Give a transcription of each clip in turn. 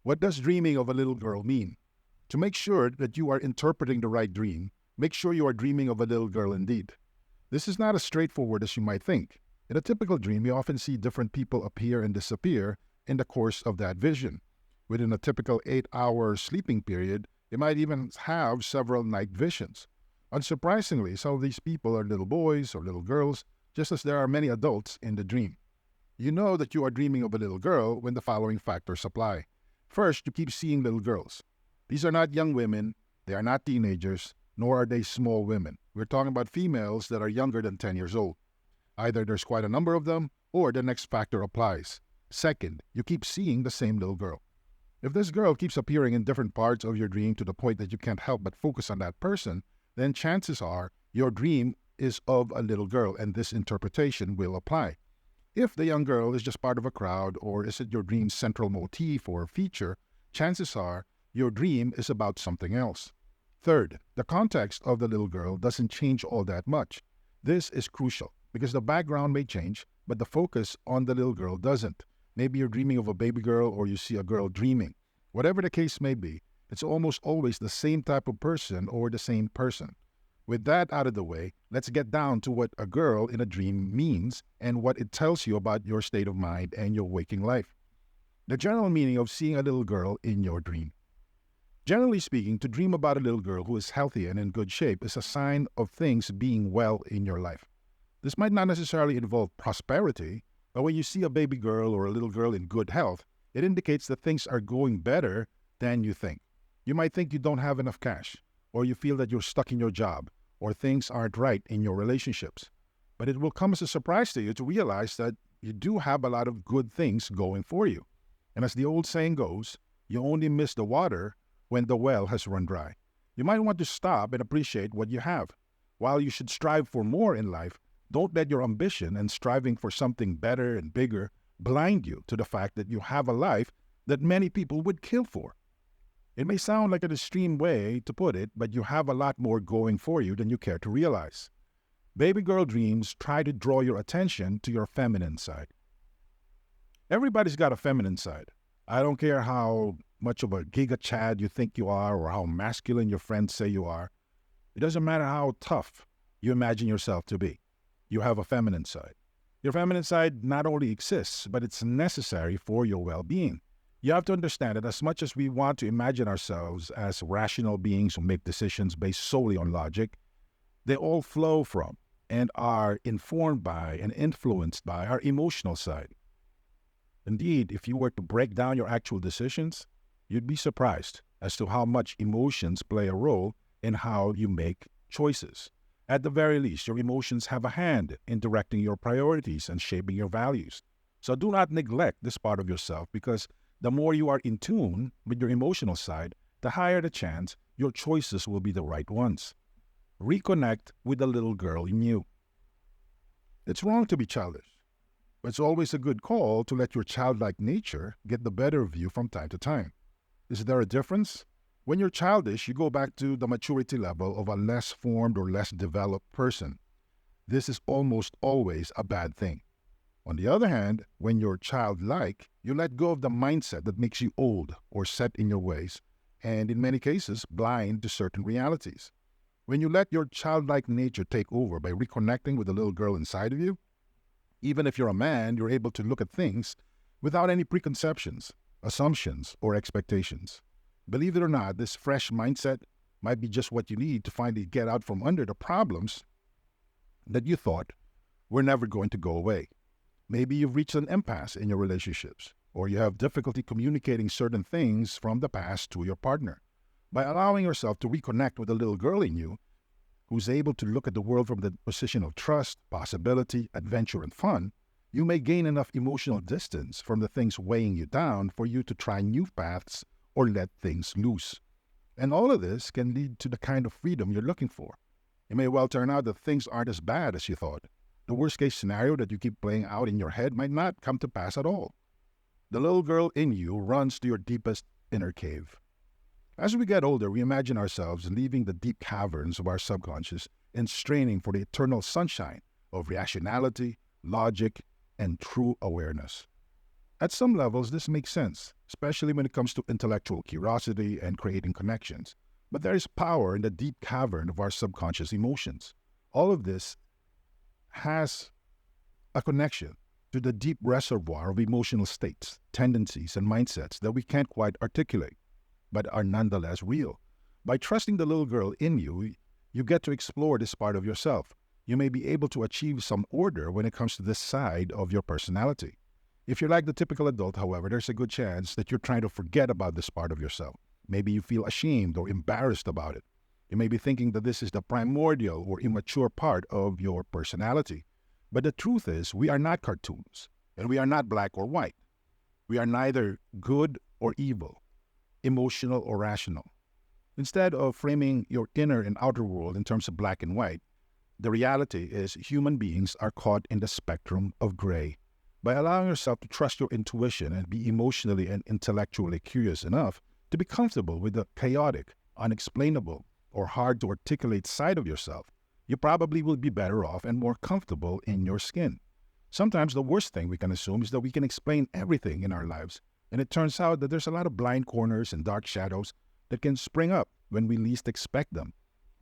What does dreaming of a little girl mean? To make sure that you are interpreting the right dream, make sure you are dreaming of a little girl indeed. This is not as straightforward as you might think. In a typical dream, you often see different people appear and disappear in the course of that vision. Within a typical 8-hour sleeping period, you might even have several night visions. Unsurprisingly, some of these people are little boys or little girls, just as there are many adults in the dream. You know that you are dreaming of a little girl when the following factors apply. First, you keep seeing little girls. These are not young women, they are not teenagers, nor are they small women. We're talking about females that are younger than 10 years old. Either there's quite a number of them, or the next factor applies. Second, you keep seeing the same little girl. If this girl keeps appearing in different parts of your dream to the point that you can't help but focus on that person, then chances are your dream is of a little girl, and this interpretation will apply. If the young girl is just part of a crowd, or is it your dream's central motif or feature, chances are your dream is about something else. Third, the context of the little girl doesn't change all that much. This is crucial because the background may change, but the focus on the little girl doesn't. Maybe you're dreaming of a baby girl or you see a girl dreaming. Whatever the case may be, it's almost always the same type of person or the same person. With that out of the way, let's get down to what a girl in a dream means and what it tells you about your state of mind and your waking life. The general meaning of seeing a little girl in your dream. Generally speaking, to dream about a little girl who is healthy and in good shape is a sign of things being well in your life. This might not necessarily involve prosperity, but when you see a baby girl or a little girl in good health, it indicates that things are going better than you think. You might think you don't have enough cash, or you feel that you're stuck in your job, or things aren't right in your relationships. But it will come as a surprise to you to realize that you do have a lot of good things going for you. And as the old saying goes, you only miss the water when the well has run dry. You might want to stop and appreciate what you have. While you should strive for more in life, don't let your ambition and striving for something better and bigger blind you to the fact that you have a life that many people would kill for. It may sound like an extreme way to put it, but you have a lot more going for you than you care to realize. Baby girl dreams try to draw your attention to your feminine side. Everybody's got a feminine side. I don't care how much of a giga chad you think you are or how masculine your friends say you are. It doesn't matter how tough you imagine yourself to be. You have a feminine side. Your feminine side not only exists, but it's necessary for your well-being. You have to understand that as much as we want to imagine ourselves as rational beings who make decisions based solely on logic, they all flow from and are informed by and influenced by our emotional side. Indeed, if you were to break down your actual decisions, you'd be surprised as to how much emotions play a role in how you make choices. At the very least, your emotions have a hand in directing your priorities and shaping your values. So do not neglect this part of yourself, because the more you are in tune with your emotional side, the higher the chance your choices will be the right ones. Reconnect with the little girl in you. It's wrong to be childish, but it's always a good call to let your childlike nature get the better of you from time to time. Is there a difference? When you're childish, you go back to the maturity level of a less formed or less developed person. This is almost always a bad thing. On the other hand, when you're childlike, you let go of the mindset that makes you old or set in your ways, and in many cases, blind to certain realities. When you let your childlike nature take over by reconnecting with the little girl inside of you, even if you're a man, you're able to look at things without any preconceptions, assumptions, or expectations. Believe it or not, this fresh mindset might be just what you need to finally get out from under the problems that you thought were never going to go away. Maybe you've reached an impasse in your relationships, or you have difficulty communicating certain things from the past to your partner. By allowing yourself to reconnect with the little girl in you, who's able to look at the world from the position of trust, possibility, adventure, and fun, you may gain enough emotional distance from the things weighing you down for you to try new paths or let things loose. And all of this can lead to the kind of freedom you're looking for. It may well turn out that things aren't as bad as you thought. The worst-case scenario that you keep playing out in your head might not come to pass at all. The little girl in you runs to your deepest inner cave. As we get older, we imagine ourselves leaving the deep caverns of our subconscious and straining for the eternal sunshine of rationality, logic, and true awareness. At some levels, this makes sense, especially when it comes to intellectual curiosity and creating connections. But there is power in the deep cavern of our subconscious emotions. All of this has a connection to the deep reservoir of emotional states, tendencies, and mindsets that we can't quite articulate, but are nonetheless real. By trusting the little girl in you, you get to explore this part of yourself. You may be able to achieve some order when it comes to this side of your personality. If you're like the typical adult, however, there's a good chance that you're trying to forget about this part of yourself. Maybe you feel ashamed or embarrassed about it. You may be thinking that this is the primordial or immature part of your personality. But the truth is, we are not cartoons, and we are not black or white. We are neither good or evil, emotional or rational. Instead of framing your inner and outer world in terms of black and white, the reality is human beings are caught in the spectrum of gray. By allowing yourself to trust your intuition and be emotionally and intellectually curious enough to be comfortable with the chaotic, unexplainable, or hard to articulate side of yourself, you probably will be better off and more comfortable in your skin. Sometimes the worst thing we can assume is that we can explain everything in our lives, and it turns out that there's a lot of blind corners and dark shadows that can spring up when we least expect them.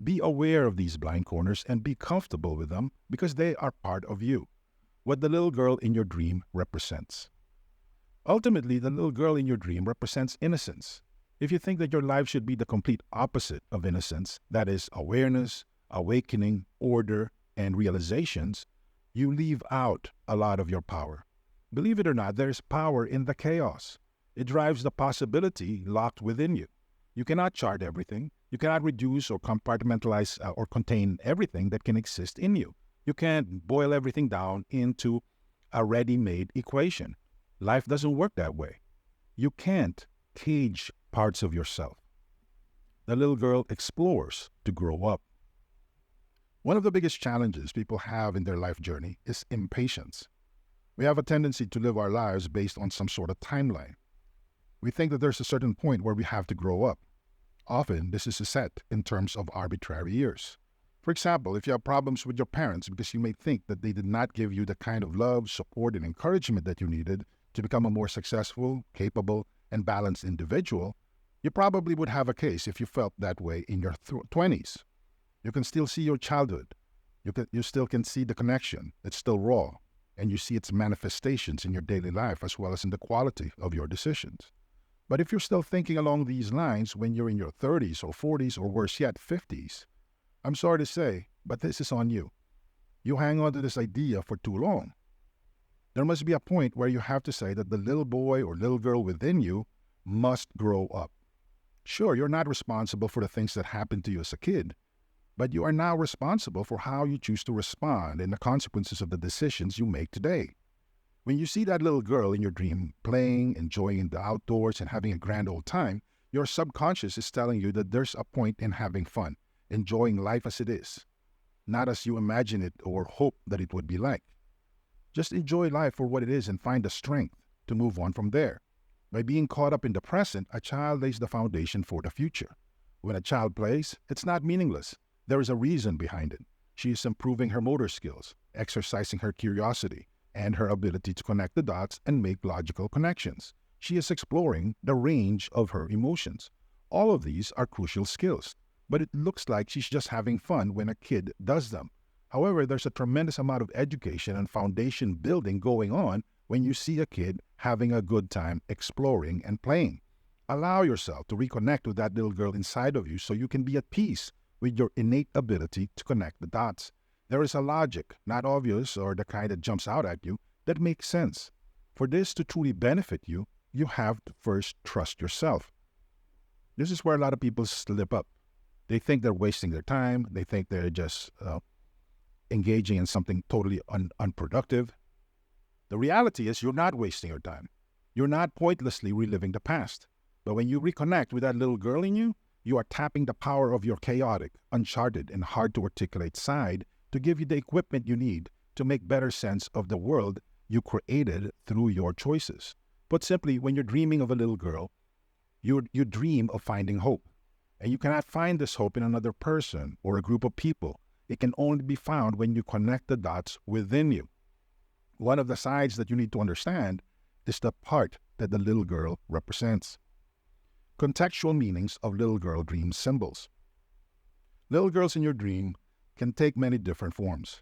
Be aware of these blind corners and be comfortable with them because they are part of you, what the little girl in your dream represents. Ultimately, the little girl in your dream represents innocence. If you think that your life should be the complete opposite of innocence, that is, awareness, awakening, order, and realizations, you leave out a lot of your power. Believe it or not, there is power in the chaos. It drives the possibility locked within you. You cannot chart everything. You cannot reduce or compartmentalize or contain everything that can exist in you. You can't boil everything down into a ready-made equation. Life doesn't work that way. You can't cage parts of yourself. The little girl explores to grow up. One of the biggest challenges people have in their life journey is impatience. We have a tendency to live our lives based on some sort of timeline. We think that there's a certain point where we have to grow up. Often, this is set in terms of arbitrary years. For example, if you have problems with your parents because you may think that they did not give you the kind of love, support, and encouragement that you needed to become a more successful, capable, and balanced individual, you probably would have a case if you felt that way in your 20s. You can still see your childhood. You still can see the connection. It's still raw, and you see its manifestations in your daily life as well as in the quality of your decisions. But if you're still thinking along these lines when you're in your 30s or 40s or worse yet, 50s, I'm sorry to say, but this is on you. You hang on to this idea for too long. There must be a point where you have to say that the little boy or little girl within you must grow up. Sure, you're not responsible for the things that happened to you as a kid, but you are now responsible for how you choose to respond and the consequences of the decisions you make today. When you see that little girl in your dream playing, enjoying the outdoors, and having a grand old time, your subconscious is telling you that there's a point in having fun, enjoying life as it is, not as you imagine it or hope that it would be like. Just enjoy life for what it is and find the strength to move on from there. By being caught up in the present, a child lays the foundation for the future. When a child plays, it's not meaningless. There is a reason behind it. She is improving her motor skills, exercising her curiosity, and her ability to connect the dots and make logical connections. She is exploring the range of her emotions. All of these are crucial skills, but it looks like she's just having fun when a kid does them. However, there's a tremendous amount of education and foundation building going on when you see a kid having a good time exploring and playing. Allow yourself to reconnect with that little girl inside of you so you can be at peace with your innate ability to connect the dots. There is a logic, not obvious or the kind that jumps out at you, that makes sense. For this to truly benefit you, you have to first trust yourself. This is where a lot of people slip up. They think they're wasting their time. They think they're just engaging in something totally unproductive. The reality is you're not wasting your time. You're not pointlessly reliving the past. But when you reconnect with that little girl in you, you are tapping the power of your chaotic, uncharted, and hard-to-articulate side to give you the equipment you need to make better sense of the world you created through your choices. Put simply, when you're dreaming of a little girl, you dream of finding hope. And you cannot find this hope in another person or a group of people. It can only be found when you connect the dots within you. One of the sides that you need to understand is the part that the little girl represents. Contextual meanings of little girl dream symbols. Little girls in your dream can take many different forms.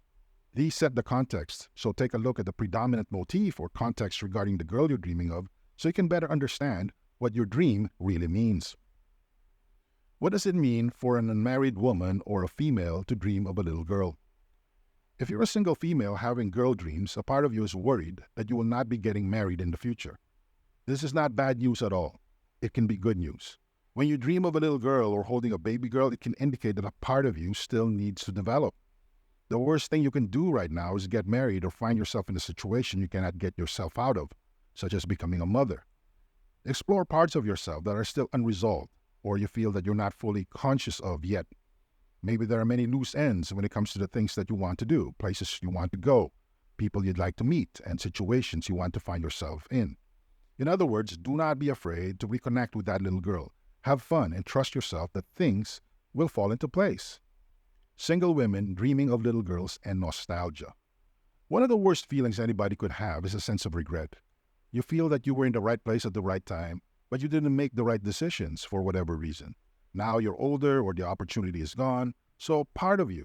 These set the context, so take a look at the predominant motif or context regarding the girl you're dreaming of so you can better understand what your dream really means. What does it mean for an unmarried woman or a female to dream of a little girl? If you're a single female having girl dreams, a part of you is worried that you will not be getting married in the future. This is not bad news at all. It can be good news. When you dream of a little girl or holding a baby girl, it can indicate that a part of you still needs to develop. The worst thing you can do right now is get married or find yourself in a situation you cannot get yourself out of, such as becoming a mother. Explore parts of yourself that are still unresolved or you feel that you're not fully conscious of yet. Maybe there are many loose ends when it comes to the things that you want to do, places you want to go, people you'd like to meet, and situations you want to find yourself in. In other words, do not be afraid to reconnect with that little girl. Have fun and trust yourself that things will fall into place. Single women dreaming of little girls and nostalgia. One of the worst feelings anybody could have is a sense of regret. You feel that you were in the right place at the right time, but you didn't make the right decisions for whatever reason. Now you're older or the opportunity is gone, so part of you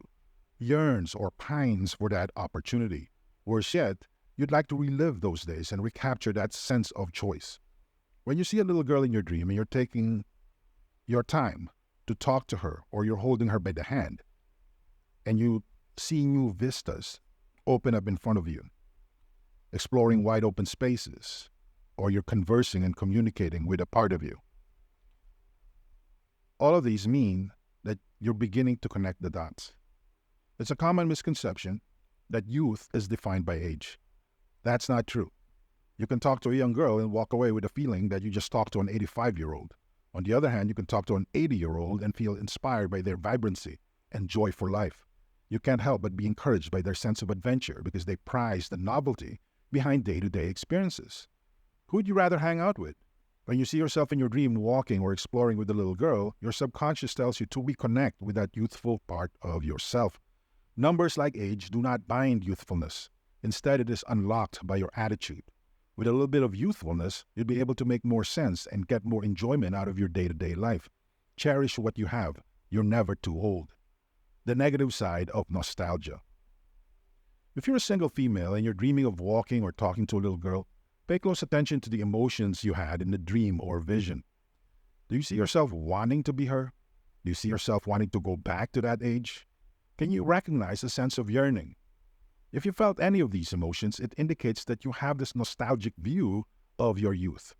yearns or pines for that opportunity. Worse yet, you'd like to relive those days and recapture that sense of choice. When you see a little girl in your dream and you're taking your time to talk to her or you're holding her by the hand and you see new vistas open up in front of you, exploring wide open spaces, or you're conversing and communicating with a part of you. All of these mean that you're beginning to connect the dots. It's a common misconception that youth is defined by age. That's not true. You can talk to a young girl and walk away with a feeling that you just talked to an 85-year-old. On the other hand, you can talk to an 80-year-old and feel inspired by their vibrancy and joy for life. You can't help but be encouraged by their sense of adventure because they prize the novelty behind day-to-day experiences. Who would you rather hang out with? When you see yourself in your dream walking or exploring with a little girl, your subconscious tells you to reconnect with that youthful part of yourself. Numbers like age do not bind youthfulness. Instead, it is unlocked by your attitude. With a little bit of youthfulness, you'll be able to make more sense and get more enjoyment out of your day-to-day life. Cherish what you have. You're never too old. The negative side of nostalgia. If you're a single female and you're dreaming of walking or talking to a little girl, pay close attention to the emotions you had in the dream or vision. Do you see yourself wanting to be her? Do you see yourself wanting to go back to that age? Can you recognize a sense of yearning? If you felt any of these emotions, it indicates that you have this nostalgic view of your youth.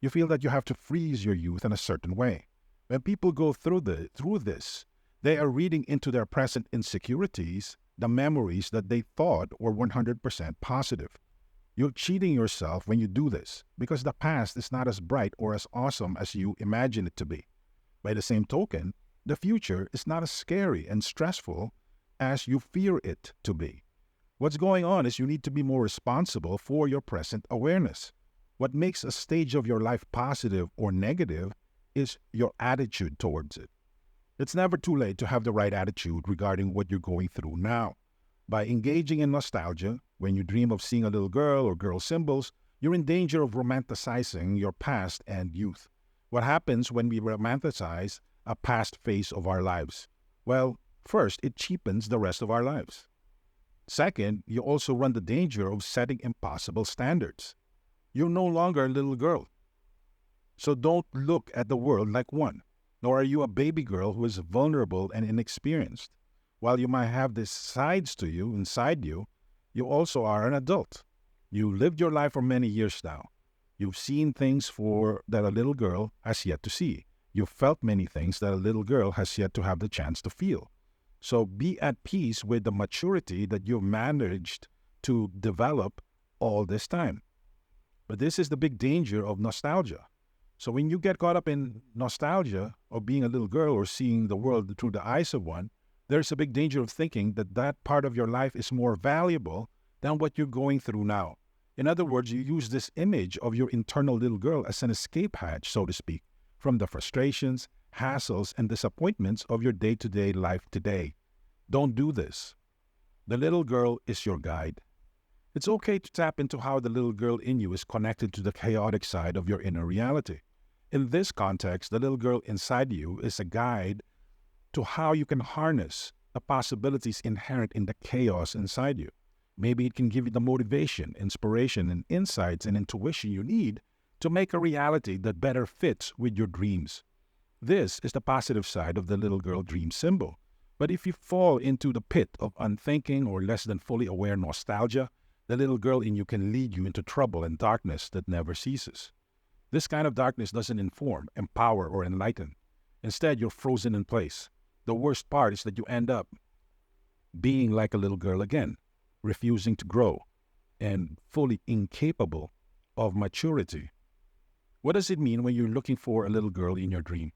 You feel that you have to freeze your youth in a certain way. When people go through this, they are reading into their present insecurities the memories that they thought were 100% positive. You're cheating yourself when you do this because the past is not as bright or as awesome as you imagine it to be. By the same token, the future is not as scary and stressful as you fear it to be. What's going on is you need to be more responsible for your present awareness. What makes a stage of your life positive or negative is your attitude towards it. It's never too late to have the right attitude regarding what you're going through now. By engaging in nostalgia, when you dream of seeing a little girl or girl symbols, you're in danger of romanticizing your past and youth. What happens when we romanticize a past phase of our lives? Well, first, it cheapens the rest of our lives. Second, you also run the danger of setting impossible standards. You're no longer a little girl. So don't look at the world like one, nor are you a baby girl who is vulnerable and inexperienced. While you might have these sides to you, inside you, you also are an adult. You lived your life for many years now. You've seen things that a little girl has yet to see. You've felt many things that a little girl has yet to have the chance to feel. So be at peace with the maturity that you've managed to develop all this time. But this is the big danger of nostalgia. So when you get caught up in nostalgia of being a little girl or seeing the world through the eyes of one, there's a big danger of thinking that that part of your life is more valuable than what you're going through now. In other words, you use this image of your internal little girl as an escape hatch, so to speak, from the frustrations, hassles, and disappointments of your day-to-day life today. Don't do this. The little girl is your guide. It's okay to tap into how the little girl in you is connected to the chaotic side of your inner reality. In this context, the little girl inside you is a guide to how you can harness the possibilities inherent in the chaos inside you. Maybe it can give you the motivation, inspiration, and insights and intuition you need to make a reality that better fits with your dreams. This is the positive side of the little girl dream symbol. But if you fall into the pit of unthinking or less than fully aware nostalgia, the little girl in you can lead you into trouble and darkness that never ceases. This kind of darkness doesn't inform, empower, or enlighten. Instead, you're frozen in place. The worst part is that you end up being like a little girl again, refusing to grow and fully incapable of maturity. What does it mean when you're looking for a little girl in your dream?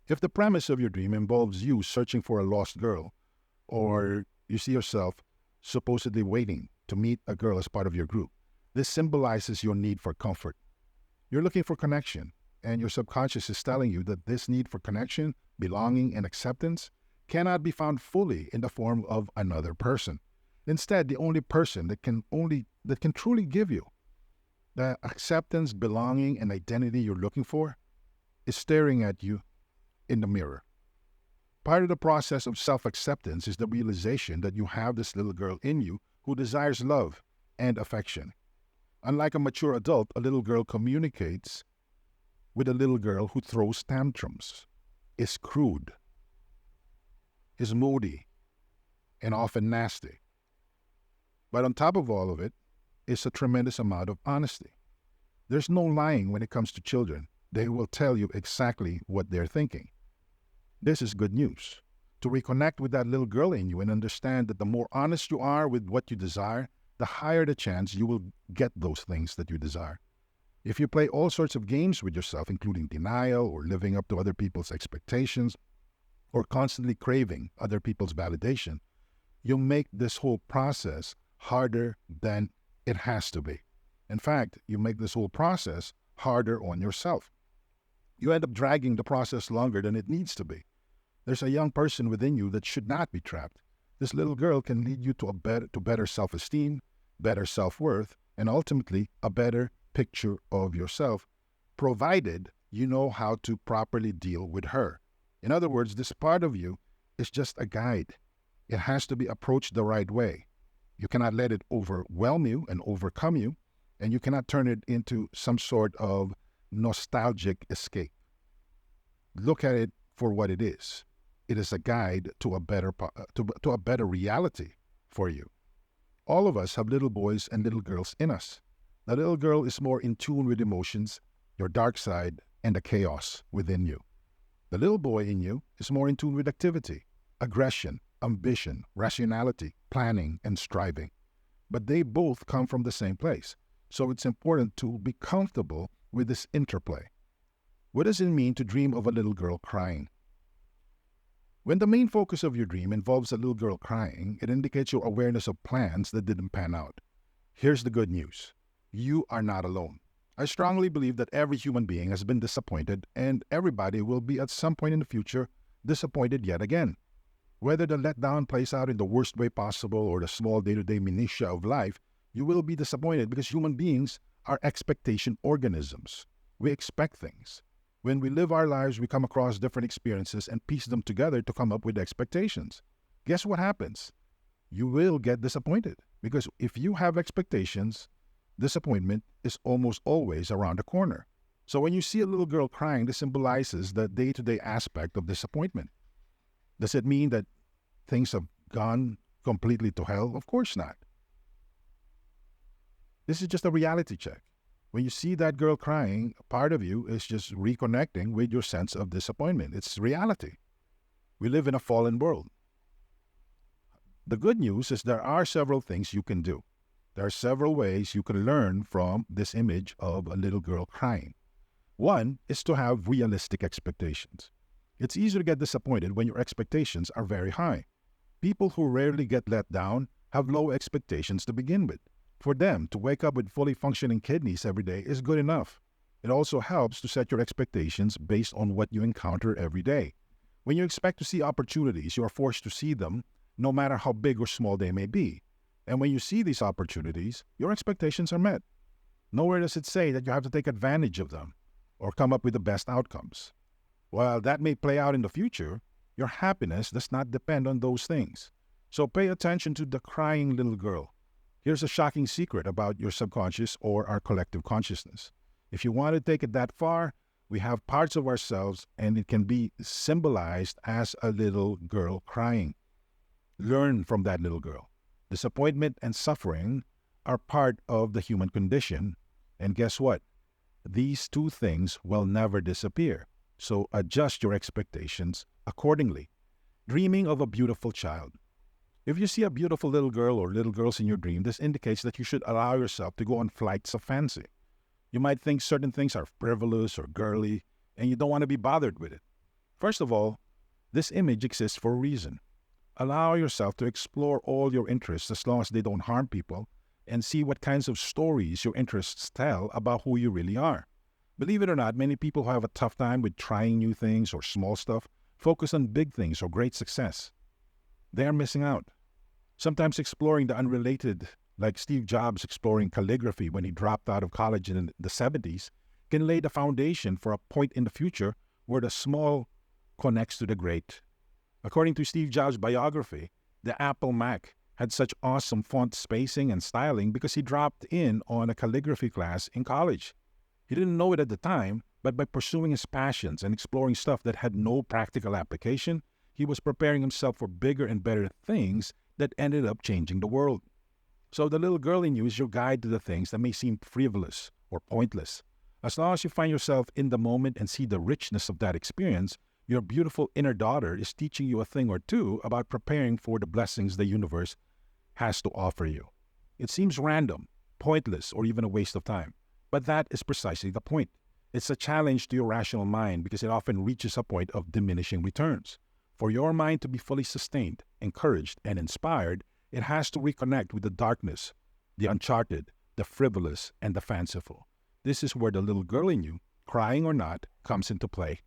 If the premise of your dream involves you searching for a lost girl, or you see yourself supposedly waiting to meet a girl as part of your group, this symbolizes your need for comfort. You're looking for connection, and your subconscious is telling you that this need for connection, belonging, and acceptance cannot be found fully in the form of another person. Instead, the only person that can truly give you the acceptance, belonging, and identity you're looking for is staring at you in the mirror. Part of the process of self-acceptance is the realization that you have this little girl in you who desires love and affection. Unlike a mature adult, a little girl communicates with a little girl who throws tantrums, is crude, is moody, and often nasty. But on top of all of it is a tremendous amount of honesty. There's no lying when it comes to children. They will tell you exactly what they're thinking. This is good news. To reconnect with that little girl in you and understand that the more honest you are with what you desire, the higher the chance you will get those things that you desire. If you play all sorts of games with yourself, including denial or living up to other people's expectations or constantly craving other people's validation, you'll make this whole process harder than it has to be. In fact, you make this whole process harder on yourself. You end up dragging the process longer than it needs to be. There's a young person within you that should not be trapped. This little girl can lead you to better self-esteem, better self-worth, and ultimately a better picture of yourself, provided you know how to properly deal with her. In other words, this part of you is just a guide. It has to be approached the right way. You cannot let it overwhelm you and overcome you, and you cannot turn it into some sort of nostalgic escape. Look at it for what it is. It is a guide to a better reality for you. All of us have little boys and little girls in us. The little girl is more in tune with emotions, your dark side, and the chaos within you. The little boy in you is more in tune with activity, aggression, ambition, rationality, planning, and striving. But they both come from the same place. So it's important to be comfortable with this interplay. What does it mean to dream of a little girl crying? When the main focus of your dream involves a little girl crying, it indicates your awareness of plans that didn't pan out. Here's the good news. You are not alone. I strongly believe that every human being has been disappointed, and everybody will be at some point in the future disappointed yet again. Whether the letdown plays out in the worst way possible or the small day-to-day minutiae of life, you will be disappointed because human beings are expectation organisms. We expect things. When we live our lives, we come across different experiences and piece them together to come up with expectations. Guess what happens? You will get disappointed because if you have expectations, disappointment is almost always around the corner. So when you see a little girl crying, this symbolizes the day-to-day aspect of disappointment. Does it mean that things have gone completely to hell? Of course not. This is just a reality check. When you see that girl crying, part of you is just reconnecting with your sense of disappointment. It's reality. We live in a fallen world. The good news is there are several things you can do. There are several ways you can learn from this image of a little girl crying. One is to have realistic expectations. It's easy to get disappointed when your expectations are very high. People who rarely get let down have low expectations to begin with. For them, to wake up with fully functioning kidneys every day is good enough. It also helps to set your expectations based on what you encounter every day. When you expect to see opportunities, you are forced to see them, no matter how big or small they may be. And when you see these opportunities, your expectations are met. Nowhere does it say that you have to take advantage of them or come up with the best outcomes. While that may play out in the future, your happiness does not depend on those things. So pay attention to the crying little girl. Here's a shocking secret about your subconscious or our collective consciousness. If you want to take it that far, we have parts of ourselves and it can be symbolized as a little girl crying. Learn from that little girl. Disappointment and suffering are part of the human condition. And guess what? These two things will never disappear. So adjust your expectations accordingly. Dreaming of a beautiful child. If you see a beautiful little girl or little girls in your dream, this indicates that you should allow yourself to go on flights of fancy. You might think certain things are frivolous or girly, and you don't want to be bothered with it. First of all, this image exists for a reason. Allow yourself to explore all your interests as long as they don't harm people, and see what kinds of stories your interests tell about who you really are. Believe it or not, many people who have a tough time with trying new things or small stuff focus on big things or great success. They are missing out. Sometimes exploring the unrelated, like Steve Jobs exploring calligraphy when he dropped out of college in the 70s, can lay the foundation for a point in the future where the small connects to the great. According to Steve Jobs' biography, the Apple Mac had such awesome font spacing and styling because he dropped in on a calligraphy class in college. He didn't know it at the time, but by pursuing his passions and exploring stuff that had no practical application, he was preparing himself for bigger and better things that ended up changing the world. So the little girl in you is your guide to the things that may seem frivolous or pointless. As long as you find yourself in the moment and see the richness of that experience, your beautiful inner daughter is teaching you a thing or two about preparing for the blessings the universe has to offer you. It seems random, pointless, or even a waste of time. But that is precisely the point. It's a challenge to your rational mind because it often reaches a point of diminishing returns. For your mind to be fully sustained, encouraged, and inspired, it has to reconnect with the darkness, the uncharted, the frivolous, and the fanciful. This is where the little girl in you, crying or not, comes into play.